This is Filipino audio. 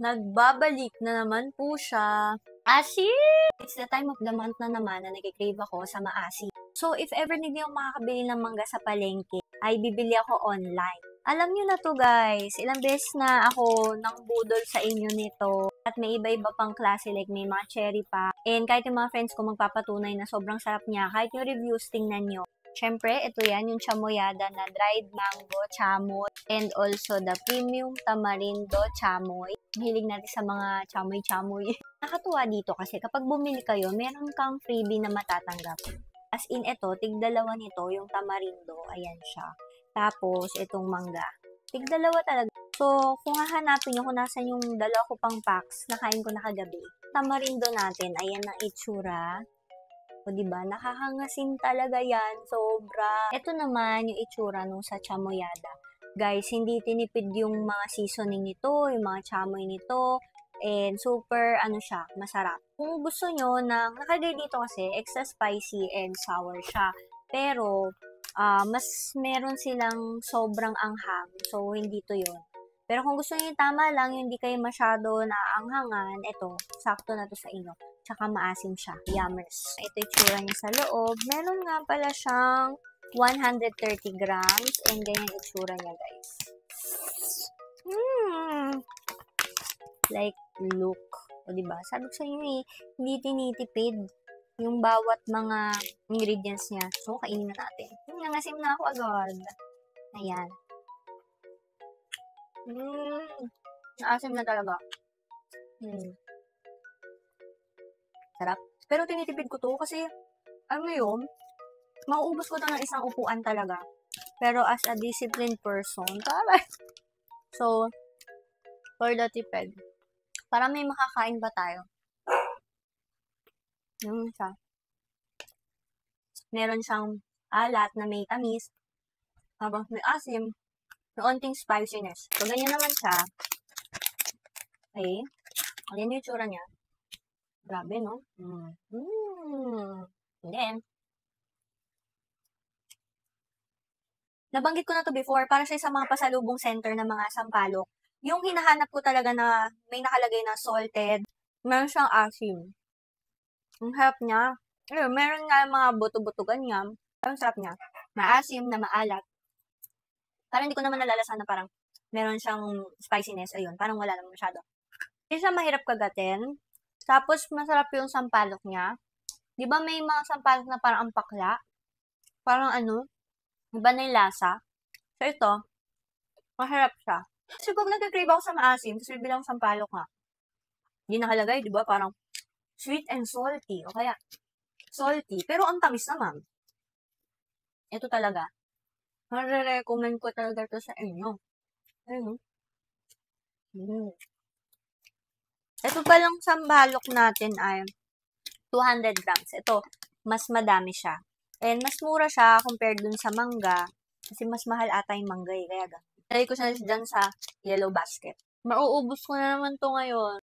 Nagbabalik na naman po siya. Asin! It's the time of the month na naman na nag-crave ako sa maasim. So, if ever hindi ako makakabili ng mangga sa palengke, ay bibili ako online. Alam nyo na to guys, ilang beses na ako nang budol sa inyo nito. At may iba-iba pang klase, like may mga cherry pa. And kahit yung mga friends ko magpapatunay na sobrang sarap niya, kahit yung reviews, tingnan nyo. Siyempre, ito yan, yung chamoyada na dried mango chamoy and also the premium tamarindo chamoy. Hilig natin sa mga chamoy-chamoy. Nakatuwa dito kasi kapag bumili kayo, meron kang freebie na matatanggap. As in, ito, tig-dalawa nito, yung tamarindo, ayan siya. Tapos, itong mangga. Tig-dalawa talaga. So, kung hahanapin nyo kung nasan yung dalawa ko pang packs, nakain ko na kagabi. Tamarindo natin, ayan ang itsura. O, diba? Nakakangasin talaga yan. Sobra. Ito naman yung itsura nung sa chamoyada. Guys, hindi tinipid yung mga seasoning nito, yung mga chamoy nito. And super, siya, masarap. Kung gusto nyo ng, nakalagay dito kasi, extra spicy and sour siya. Pero, mas meron silang sobrang anghang. So, hindi to yun. Pero kung gusto niyo yung tama lang, yung hindi kayo masyado naaanghangan, ito, sakto na to sa inyo. Tsaka maasim siya. Yummers. Ito yung tsura niya sa loob. Meron nga pala siyang 130 grams. And ganyan yung tsura niya, guys. Like, look. O, diba? Sabi ko sa inyo eh, hindi tinitipid yung bawat mga ingredients niya. So, kainin na natin. Nangasim na ako agad. Ayan. Asim na talaga. Sarap. Pero tinitipid ko to kasi, yun, mauubos ko to ng isang upuan talaga. Pero as a disciplined person, tama. So, for the tipid, para may makakain pa tayo. Yun siya. Meron siyang alat na may tamis, habang may asim, may onting spiciness. So, ganyan naman siya. Okay. Ayan yung tsura niya. Grabe, no? Then, nabanggit ko na to before, para siya sa mga pasalubong center ng mga sampalok. Yung hinahanap ko talaga na may nakalagay na salted, meron siyang asim. Ang harap niya. Meron nga mga buto-buto ganyan. Ang sarap niya. Maasim na maalat. Parang hindi ko naman nalalasan na parang meron siyang spiciness. Ayun, parang wala naman masyado. Hindi siya mahirap kagatin. Tapos, masarap yung sampalok niya. Di ba may mga sampalok na parang ang pakla? Parang iba na yung lasa. So, ito, masarap siya. Kasi pag nag-crave ako sa maasim, tapos bibilang sampalok nga. Hindi nakalagay, di ba? Parang sweet and salty. O kaya, salty. Pero ang tamis naman. Ito talaga. Mare-recommend ko talaga ito sa inyo. Ayun. Ito palang sambalok natin ay 200 grams. Ito, mas madami siya. And mas mura siya compared dun sa mangga. Kasi mas mahal ata yung mangga eh. Kaya ganun. Try ko siya dyan sa yellow basket. Mauubos ko na naman to ngayon.